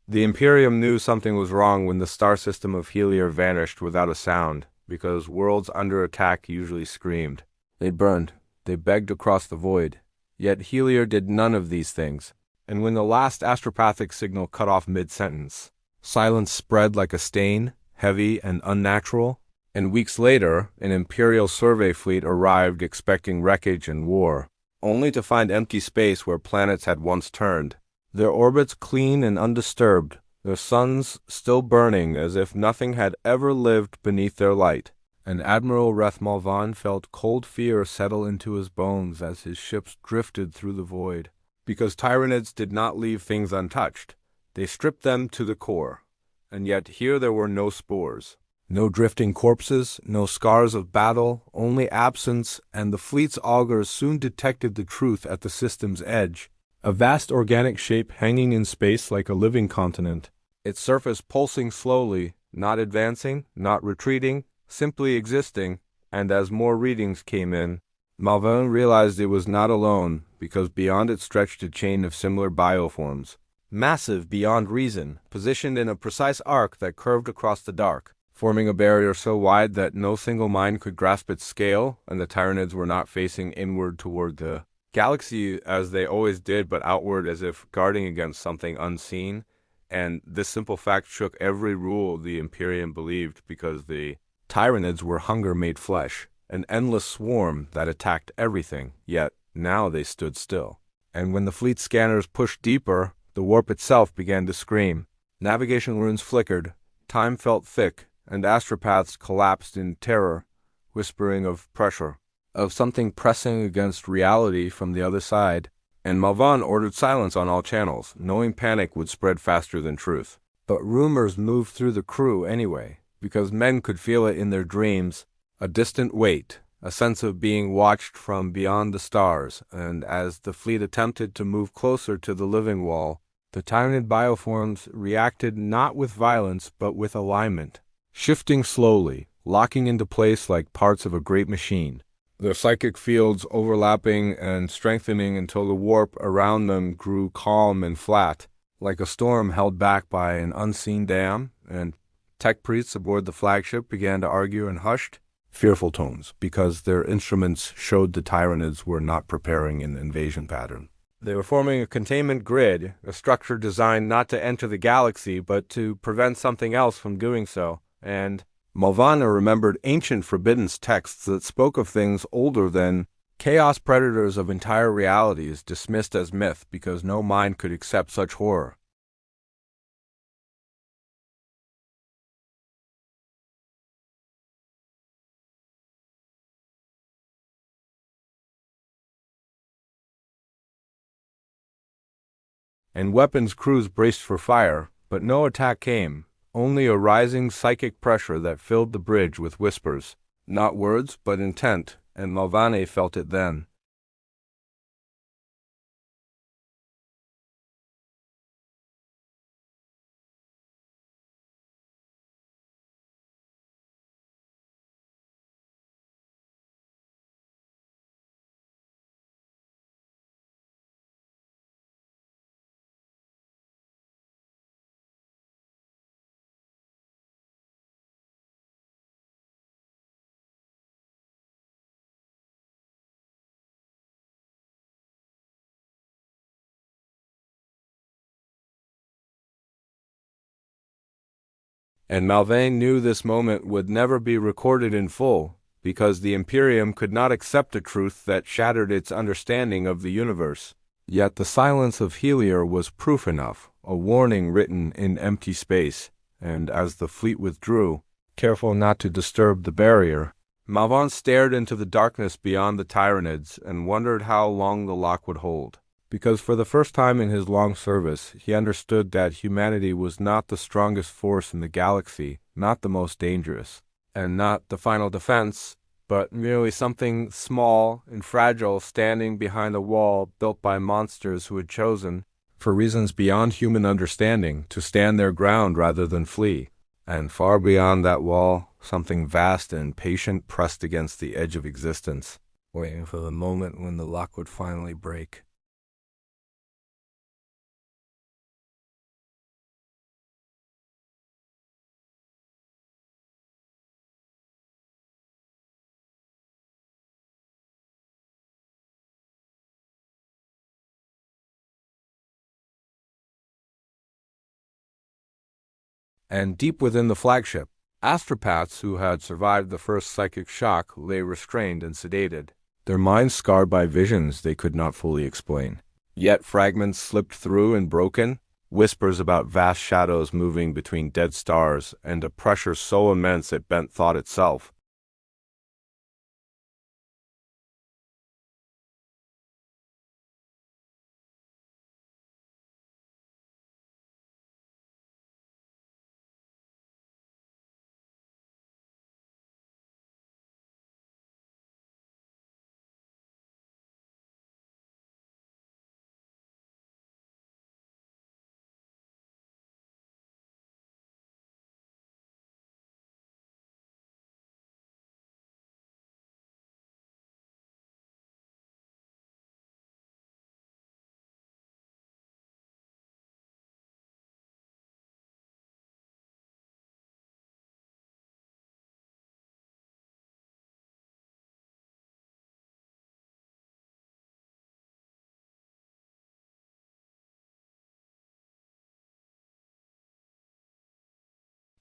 The Imperium knew something was wrong when the star system of Helier vanished without a sound, because worlds under attack usually screamed. They burned. They begged across the void. Yet Helier did none of these things. And when the last astropathic signal cut off mid-sentence, silence spread like a stain, heavy and unnatural. And weeks later, an Imperial survey fleet arrived expecting wreckage and war, only to find empty space where planets had once turned. Their orbits clean and undisturbed, their suns still burning as if nothing had ever lived beneath their light. And Admiral Malvan felt cold fear settle into his bones as his ships drifted through the void. Because Tyranids did not leave things untouched. They stripped them to the core. And yet here there were no spores. No drifting corpses, no scars of battle, only absence, and the fleet's augurs soon detected the truth at the system's edge. A vast organic shape hanging in space like a living continent, its surface pulsing slowly, not advancing, not retreating, simply existing. And as more readings came in, Malvan realized it was not alone, because beyond it stretched a chain of similar bioforms, massive beyond reason, positioned in a precise arc that curved across the dark, forming a barrier so wide that no single mind could grasp its scale, and the Tyranids were not facing inward toward the galaxy as they always did, but outward as if guarding against something unseen. And this simple fact shook every rule the Imperium believed, because the Tyranids were hunger made flesh, an endless swarm that attacked everything, yet now they stood still. And when the fleet scanners pushed deeper, the warp itself began to scream. Navigation runes flickered, time felt thick, and astropaths collapsed in terror, whispering of pressure, of something pressing against reality from the other side. And Malvan ordered silence on all channels, knowing panic would spread faster than truth. But rumors moved through the crew anyway, because men could feel it in their dreams, a distant weight, a sense of being watched from beyond the stars. And as the fleet attempted to move closer to the living wall, the Tyranid bioforms reacted not with violence but with alignment, shifting slowly, locking into place like parts of a great machine, their psychic fields overlapping and strengthening until the warp around them grew calm and flat, like a storm held back by an unseen dam. And tech priests aboard the flagship began to argue in hushed, fearful tones, because their instruments showed the Tyranids were not preparing an invasion pattern. They were forming a containment grid, a structure designed not to enter the galaxy, but to prevent something else from doing so. And Malvana remembered ancient forbidden texts that spoke of things older than chaos predators of entire realities dismissed as myth because no mind could accept such horror. And weapons crews braced for fire, but no attack came, only a rising psychic pressure that filled the bridge with whispers, not words but intent, and Malvane felt it then. And Malvain knew this moment would never be recorded in full, because the Imperium could not accept a truth that shattered its understanding of the universe. Yet the silence of Helier was proof enough, a warning written in empty space, and as the fleet withdrew, careful not to disturb the barrier, Malvan stared into the darkness beyond the Tyranids and wondered how long the lock would hold. Because for the first time in his long service, he understood that humanity was not the strongest force in the galaxy, not the most dangerous, and not the final defense, but merely something small and fragile standing behind a wall built by monsters who had chosen, for reasons beyond human understanding, to stand their ground rather than flee. And far beyond that wall, something vast and patient pressed against the edge of existence, waiting for the moment when the lock would finally break. And deep within the flagship, astropaths who had survived the first psychic shock lay restrained and sedated, their minds scarred by visions they could not fully explain. Yet fragments slipped through and broken, whispers about vast shadows moving between dead stars and a pressure so immense it bent thought itself.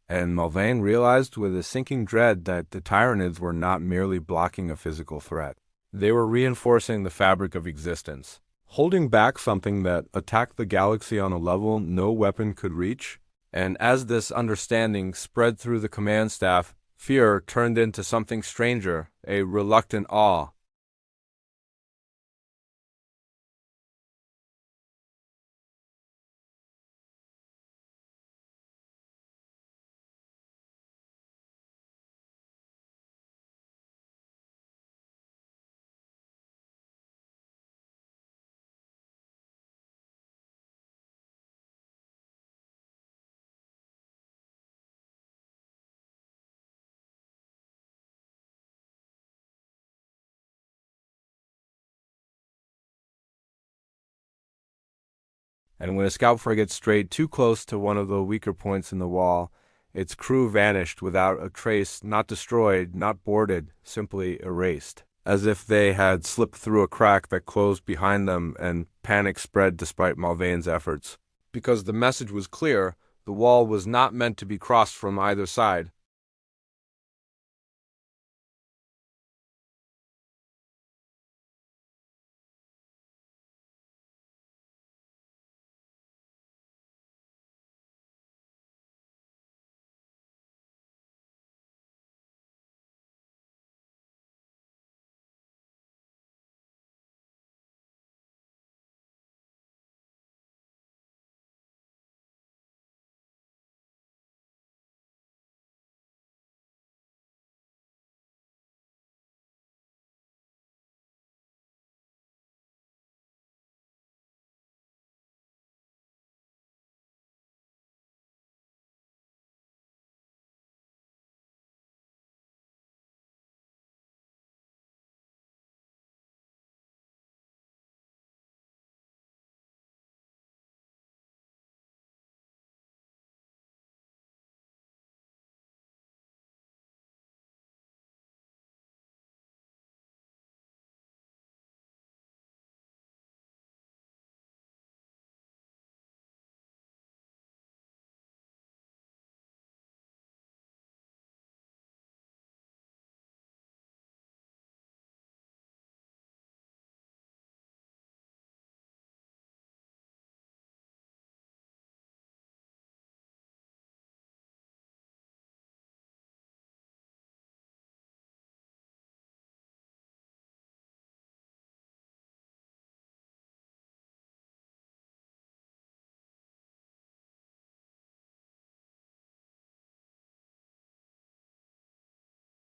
And Mulvane realized with a sinking dread that the Tyranids were not merely blocking a physical threat. They were reinforcing the fabric of existence, holding back something that attacked the galaxy on a level no weapon could reach. And as this understanding spread through the command staff, fear turned into something stranger, a reluctant awe. And when a scout frigate strayed too close to one of the weaker points in the wall, its crew vanished without a trace, not destroyed, not boarded, simply erased, as if they had slipped through a crack that closed behind them, and panic spread despite Mulvane's efforts. Because the message was clear, the wall was not meant to be crossed from either side.